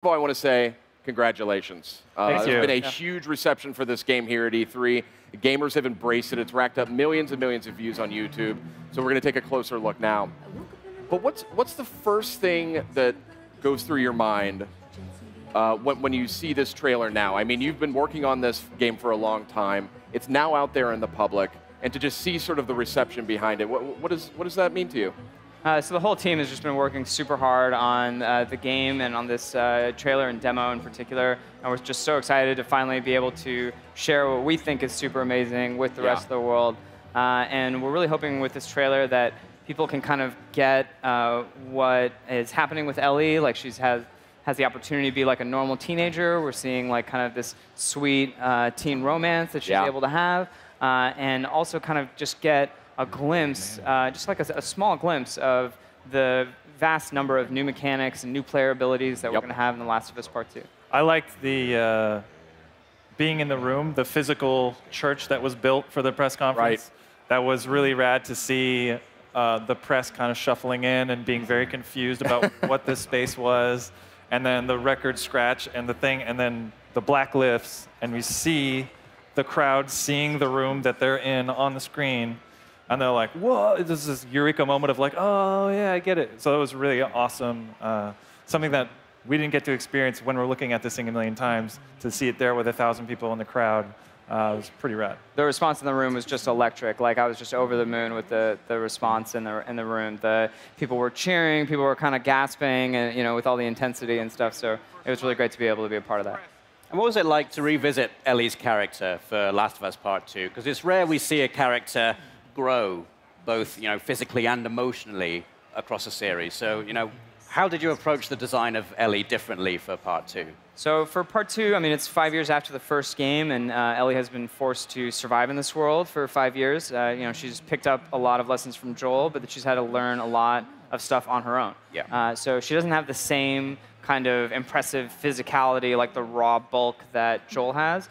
all, I want to say congratulations. Thank you. There's been a huge reception for this game here at E3. The gamers have embraced it. It's racked up millions and millions of views on YouTube. So we're going to take a closer look now. But what's the first thing that goes through your mind when you see this trailer now? I mean, you've been working on this game for a long time. It's now out there in the public. And to just see sort of the reception behind it, what does that mean to you? So the whole team has just been working super hard on the game and on this trailer and demo in particular. And we're just so excited to finally be able to share what we think is super amazing with the rest of the world. And we're really hoping with this trailer that people can kind of get what is happening with Ellie. Like has the opportunity to be like a normal teenager. We're seeing like kind of this sweet teen romance that she's able to have. And also kind of just get a glimpse, just like a small glimpse of the vast number of new mechanics and new player abilities that we're going to have in The Last of Us Part 2. I liked the being in the room, the physical church that was built for the press conference. Right. That was really rad to see the press kind of shuffling in and being very confused about what this space was. And then the record scratch and the thing, and then the black lifts, and we see the crowd seeing the room that they're in on the screen. And they're like, whoa, this is this eureka moment of like, oh, yeah, I get it. So it was really awesome. Something that we didn't get to experience when we're looking at this thing a million times. To see it there with 1,000 people in the crowd was pretty rad. The response in the room was just electric. Like, I was just over the moon with the response in the room. The people were cheering, people were kind of gasping, and, you know, with all the intensity and stuff. So it was really great to be able to be a part of that. And what was it like to revisit Ellie's character for Last of Us Part 2? Because it's rare we see a character grow, both physically and emotionally, across a series. So, how did you approach the design of Ellie differently for Part 2? So for Part 2, I mean, it's 5 years after the first game, and Ellie has been forced to survive in this world for 5 years. She's picked up a lot of lessons from Joel, but she's had to learn a lot of stuff on her own. Yeah. So she doesn't have the same kind of impressive physicality like the raw bulk that Joel has.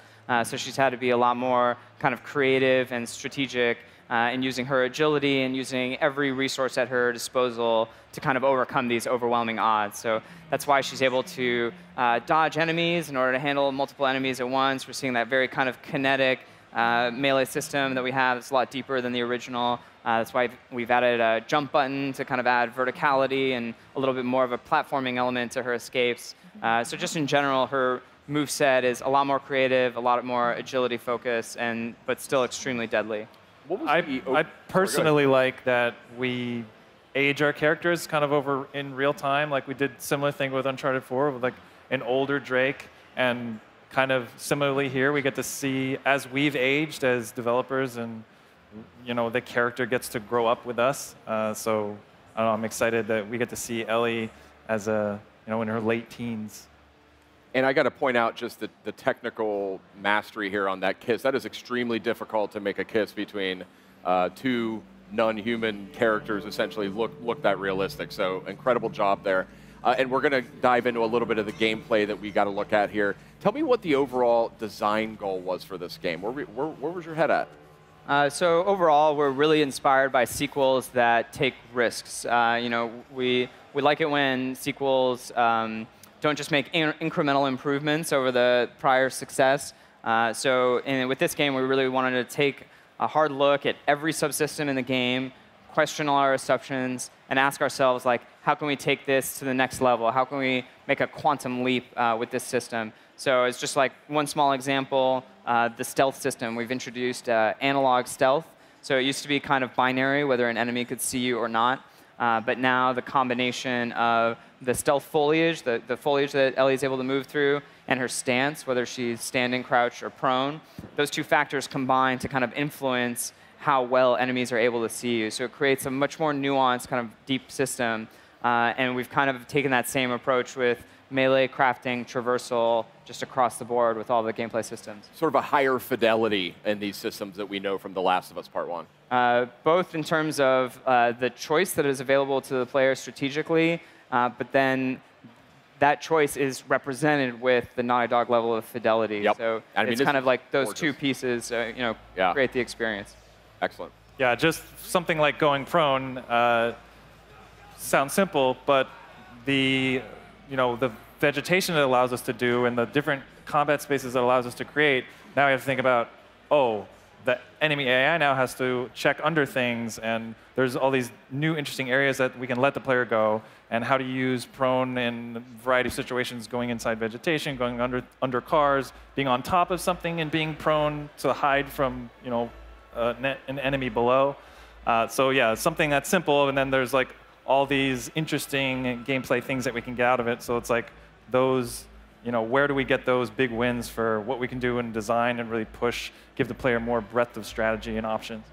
So she's had to be a lot more kind of creative and strategic in using her agility and using every resource at her disposal to kind of overcome these overwhelming odds. So that's why she's able to dodge enemies in order to handle multiple enemies at once. We're seeing that very kind of kinetic melee system that we have. It's a lot deeper than the original. That's why we've added a jump button to kind of add verticality and a little bit more of a platforming element to her escapes. So just in general, her moveset is a lot more creative, a lot more agility focus, but still extremely deadly. I personally like that we age our characters kind of over in real time. Like we did similar thing with Uncharted 4 with like an older Drake, and kind of similarly here we get to see as we've aged as developers, and the character gets to grow up with us. So I don't know, I'm excited that we get to see Ellie as in her late teens. And I got to point out just the technical mastery here on that kiss. That is extremely difficult to make a kiss between two non-human characters, essentially look that realistic. So incredible job there. And we're going to dive into a little bit of the gameplay that we got to look at here. Tell me what the overall design goal was for this game. Where was your head at? So overall, we're really inspired by sequels that take risks. We like it when sequels don't just make incremental improvements over the prior success. With this game, we really wanted to take a hard look at every subsystem in the game, question all our assumptions, and ask ourselves, like, how can we take this to the next level? How can we make a quantum leap with this system? So it's just like one small example, the stealth system. We've introduced analog stealth. So it used to be kind of binary, whether an enemy could see you or not. But now the combination of the stealth foliage, the foliage that Ellie is able to move through, and her stance, whether she's standing, crouched, or prone, those two factors combine to kind of influence how well enemies are able to see you. So it creates a much more nuanced, kind of deep system. And we've kind of taken that same approach with melee, crafting, traversal, just across the board with all the gameplay systems. Sort of a higher fidelity in these systems that we know from The Last of Us Part 1. Both in terms of the choice that is available to the player strategically, but then that choice is represented with the Naughty Dog level of fidelity. Yep. So I mean, it's kind of like those gorgeous. two pieces, create the experience. Excellent. Yeah, just something like going prone sounds simple, but the vegetation it allows us to do and the different combat spaces it allows us to create, now we have to think about, oh, the enemy AI now has to check under things, and there's all these new interesting areas that we can let the player go, and how to use prone in a variety of situations, going inside vegetation, going under cars, being on top of something and being prone to hide from an enemy below. So yeah, something that's simple, and then there's like all these interesting gameplay things that we can get out of it. So it's like those, where do we get those big wins for what we can do in design and really push, give the player more breadth of strategy and options?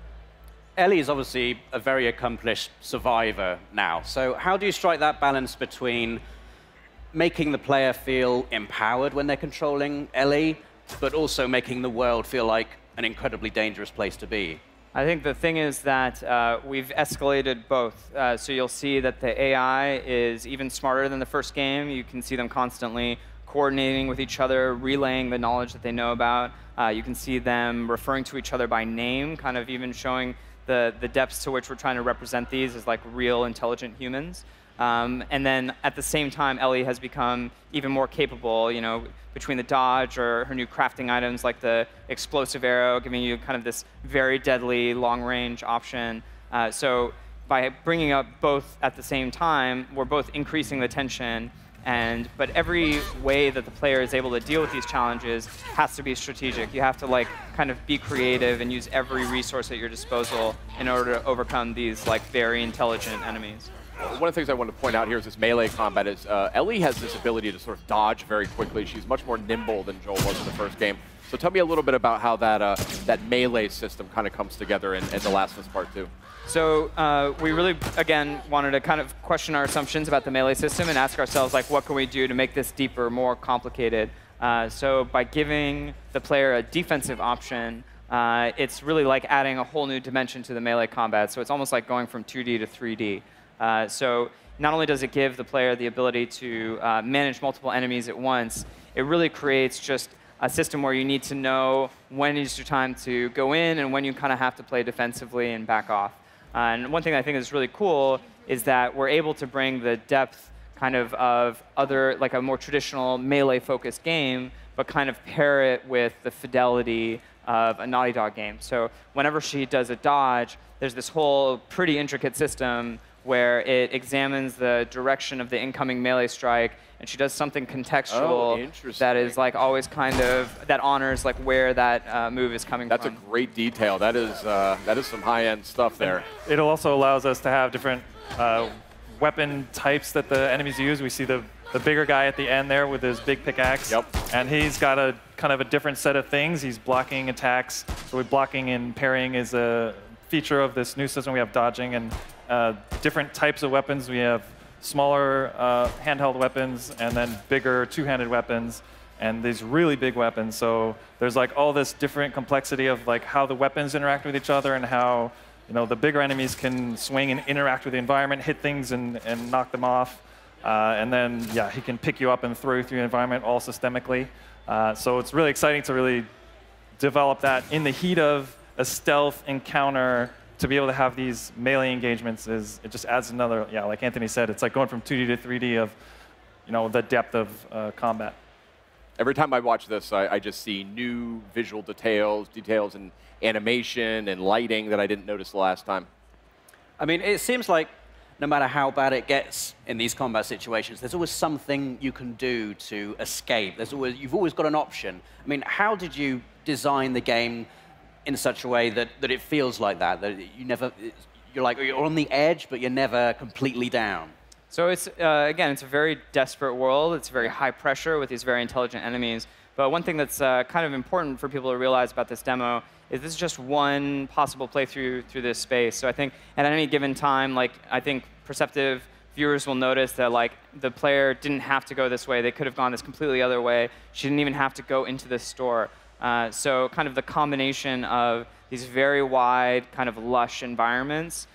Ellie is obviously a very accomplished survivor now. So how do you strike that balance between making the player feel empowered when they're controlling Ellie, but also making the world feel like an incredibly dangerous place to be? I think the thing is that we've escalated both. So you'll see that the AI is even smarter than the first game. You can see them constantly coordinating with each other, relaying the knowledge that they know about. You can see them referring to each other by name, kind of even showing the depths to which we're trying to represent these as like real intelligent humans. And then at the same time, Ellie has become even more capable, between the dodge or her new crafting items like the explosive arrow, giving you kind of this very deadly long-range option. So by bringing up both at the same time, we're both increasing the tension. But every way that the player is able to deal with these challenges has to be strategic. You have to kind of be creative and use every resource at your disposal in order to overcome these very intelligent enemies. One of the things I want to point out here is this melee combat is Ellie has this ability to sort of dodge very quickly. She's much more nimble than Joel was in the first game. So tell me a little bit about how that melee system kind of comes together in The Last of Us Part 2. So we really, again, wanted to kind of question our assumptions about the melee system and ask ourselves, what can we do to make this deeper, more complicated? So by giving the player a defensive option, it's really like adding a whole new dimension to the melee combat. So it's almost like going from 2D to 3D. So not only does it give the player the ability to manage multiple enemies at once, it really creates just a system where you need to know when is your time to go in and when you kind of have to play defensively and back off. And one thing I think is really cool is that we're able to bring the depth kind of other, like a more traditional melee-focused game, but kind of pair it with the fidelity of a Naughty Dog game. So whenever she does a dodge, there's this whole pretty intricate system where it examines the direction of the incoming melee strike, and she does something contextual that is always kind of, that honors where that move is coming from. That's a great detail. That is some high-end stuff there. It also allows us to have different weapon types that the enemies use. We see the bigger guy at the end there with his big pickaxe. Yep. And he's got a kind of a different set of things. He's blocking attacks. So blocking and parrying is a feature of this new system. We have dodging and different types of weapons. We have smaller handheld weapons and then bigger two-handed weapons and these really big weapons. So there's all this different complexity of how the weapons interact with each other and how the bigger enemies can swing and interact with the environment, hit things and knock them off. And then, yeah, he can pick you up and throw you through the environment all systemically. So it's really exciting to really develop that in the heat of a stealth encounter. To be able to have these melee engagements it just adds another, yeah, like Anthony said, it's like going from 2D to 3D of, the depth of combat. Every time I watch this, I just see new visual details in animation and lighting that I didn't notice the last time. I mean, it seems like no matter how bad it gets in these combat situations, there's always something you can do to escape. You've always got an option. I mean, how did you design the game in such a way that it feels like that you're on the edge, but you're never completely down? So it's, again, it's a very desperate world. It's very high pressure with these very intelligent enemies. But one thing that's kind of important for people to realize about this demo is this is just one possible playthrough through this space. So I think at any given time, I think perceptive viewers will notice that the player didn't have to go this way. They could have gone this completely other way. She didn't even have to go into this store. So kind of the combination of these very wide, kind of lush environments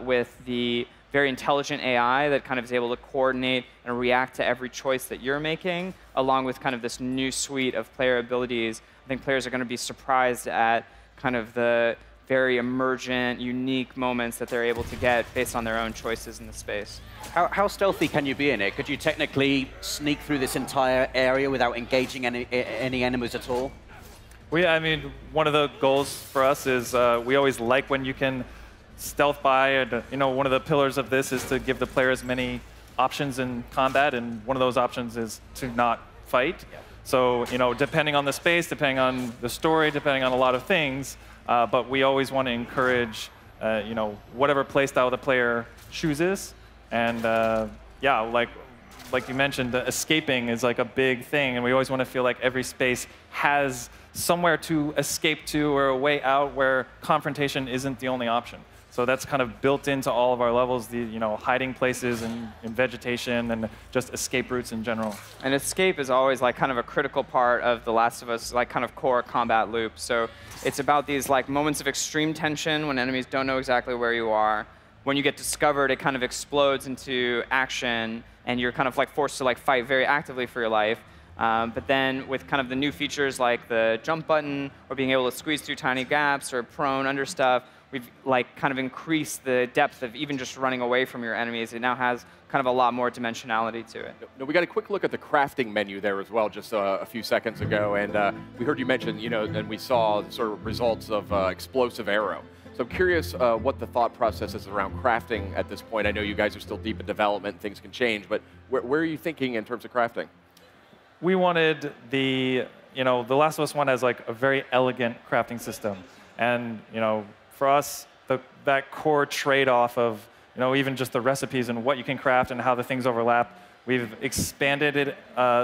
with the very intelligent AI that kind of is able to coordinate and react to every choice that you're making, along with kind of this new suite of player abilities. I think players are going to be surprised at kind of the very emergent, unique moments that they're able to get based on their own choices in the space. How stealthy can you be in it? Could you technically sneak through this entire area without engaging any enemies at all? I mean, one of the goals for us is we always like when you can stealth by. And, one of the pillars of this is to give the player as many options in combat, and one of those options is to not fight. Yeah. So, depending on the space, depending on the story, depending on a lot of things, but we always want to encourage, whatever playstyle the player chooses. And yeah, like you mentioned, escaping is like a big thing, and we always want to feel like every space has somewhere to escape to or a way out where confrontation isn't the only option. So that's kind of built into all of our levels, the hiding places and vegetation and just escape routes in general. And escape is always like kind of a critical part of The Last of Us, like kind of core combat loop. So it's about these like moments of extreme tension when enemies don't know exactly where you are. When you get discovered, it kind of explodes into action, and you're kind of like forced to like fight very actively for your life. But then with kind of the new features like the jump button or being able to squeeze through tiny gaps or prone under stuff, we've like kind of increased the depth of even just running away from your enemies. It now has kind of a lot more dimensionality to it. No, we got a quick look at the crafting menu there as well just a few seconds ago, and we heard you mention, and we saw sort of results of explosive arrow. So I'm curious what the thought process is around crafting at this point. I know you guys are still deep in development, things can change, but where are you thinking in terms of crafting? We wanted The Last of Us 1 has like a very elegant crafting system. And, for us, that core trade-off of, even just the recipes and what you can craft and how the things overlap, we've expanded it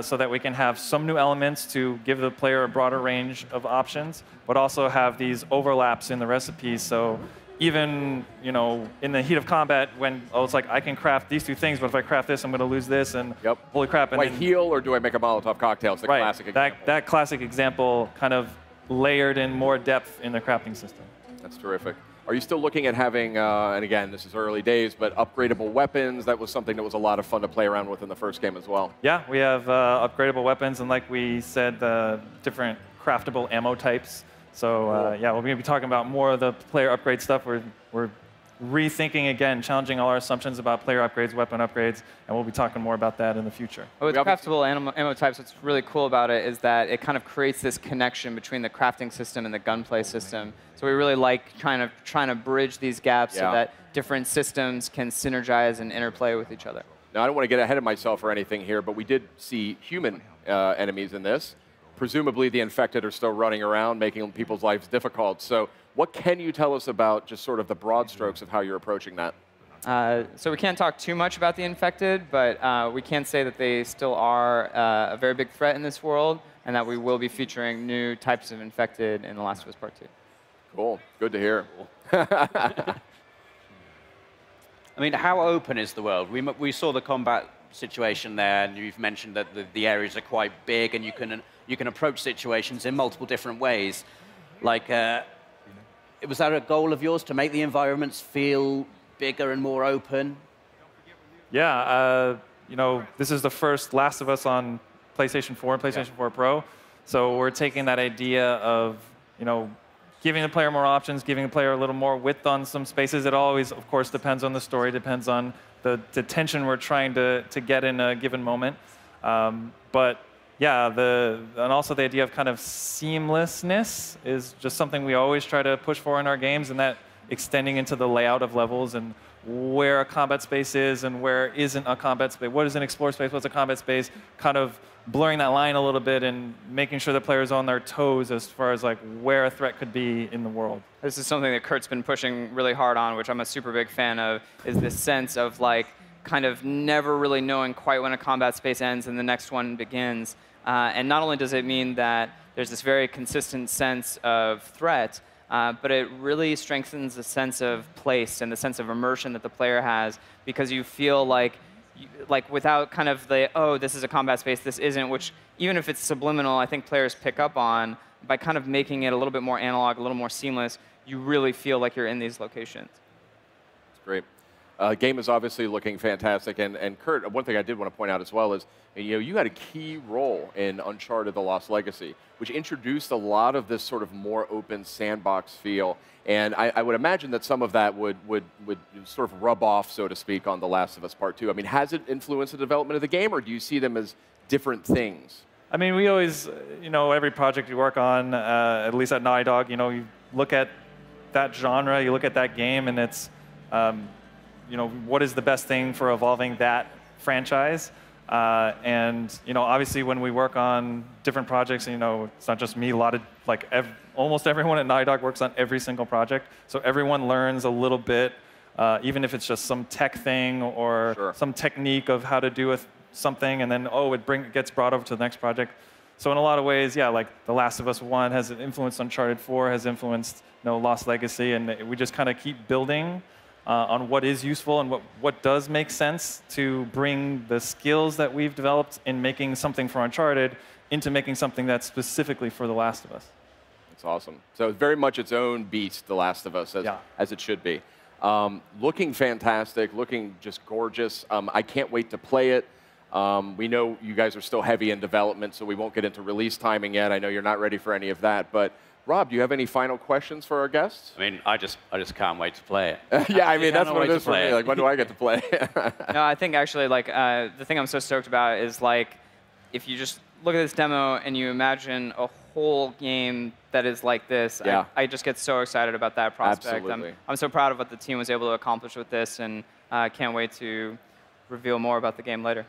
so that we can have some new elements to give the player a broader range of options, but also have these overlaps in the recipes. So even, in the heat of combat, when it's like, I can craft these two things, but if I craft this, I'm going to lose this, and holy crap. Do I heal, or do I make a Molotov cocktail? It's the classic example. That classic example kind of layered in more depth in the crafting system. That's terrific. Are you still looking at having, and again, this is early days, but upgradable weapons? That was something that was a lot of fun to play around with in the first game as well. Yeah, we have upgradable weapons, and like we said, different craftable ammo types. So yeah, we're going to be talking about more of the player upgrade stuff. We're rethinking again, challenging all our assumptions about player upgrades, weapon upgrades, and we'll be talking more about that in the future. With craftable ammo types, what's really cool about it is that it kind of creates this connection between the crafting system and the gunplay system. So we really like trying to bridge these gaps so that different systems can synergize and interplay with each other. Now, I don't want to get ahead of myself or anything here, but we did see human enemies in this. Presumably, the infected are still running around, making people's lives difficult. So what can you tell us about just sort of the broad strokes of how you're approaching that? So we can't talk too much about the infected, but we can say that they still are a very big threat in this world, and that we will be featuring new types of infected in The Last of Us Part 2. Cool. Good to hear. I mean, how open is the world? We saw the combat situation there, and you've mentioned that the areas are quite big, and you can approach situations in multiple different ways. Like, was that a goal of yours, to make the environments feel bigger and more open? Yeah, this is the first Last of Us on PlayStation 4 and PlayStation 4 Pro. So we're taking that idea of, giving the player more options, giving the player a little more width on some spaces. It always, of course, depends on the story, depends on the tension we're trying to get in a given moment. But yeah, and also the idea of kind of seamlessness is just something we always try to push for in our games, and that extending into the layout of levels and where a combat space is and where isn't a combat space. What is an explore space? What's a combat space? Kind of blurring that line a little bit and making sure the player's on their toes as far as like where a threat could be in the world. This is something that Kurt's been pushing really hard on, which I'm a super big fan of, is this sense of like kind of never really knowing quite when a combat space ends and the next one begins. And not only does it mean that there's this very consistent sense of threat, but it really strengthens the sense of place and the sense of immersion that the player has, because you feel like without kind of the, oh, this is a combat space, this isn't, which even if it's subliminal, I think players pick up on, by kind of making it a little bit more analog, a little more seamless, you really feel like you're in these locations. That's great. Game is obviously looking fantastic, and Kurt, one thing I did want to point out as well is, you had a key role in Uncharted: The Lost Legacy, which introduced a lot of this sort of more open sandbox feel, and I would imagine that some of that would sort of rub off, so to speak, on The Last of Us Part 2. I mean, has it influenced the development of the game, or do you see them as different things? I mean, we always, every project you work on, at least at Naughty Dog, you look at that genre, you look at that game, and it's, what is the best thing for evolving that franchise? And obviously, when we work on different projects, it's not just me. A lot of almost everyone at Naughty Dog works on every single project, so everyone learns a little bit, even if it's just some tech thing or Sure. some technique of how to do something, and then it gets brought over to the next project. So in a lot of ways, yeah, like The Last of Us 1 has influenced Uncharted 4, has influenced Lost Legacy, and we just kind of keep building on what is useful and what does make sense to bring the skills that we've developed in making something for Uncharted into making something that's specifically for The Last of Us. That's awesome. So very much its own beast, The Last of Us, as it should be. Looking fantastic, looking just gorgeous. I can't wait to play it. We know you guys are still heavy in development, so we won't get into release timing yet. I know you're not ready for any of that, but Rob, do you have any final questions for our guests? I mean, I just can't wait to play it. Yeah, I mean, that's what it is for me. Like, when do I get to play? No, I think actually, the thing I'm so stoked about is, if you just look at this demo and you imagine a whole game that is like this, Yeah. I just get so excited about that prospect. Absolutely. I'm so proud of what the team was able to accomplish with this, and can't wait to reveal more about the game later.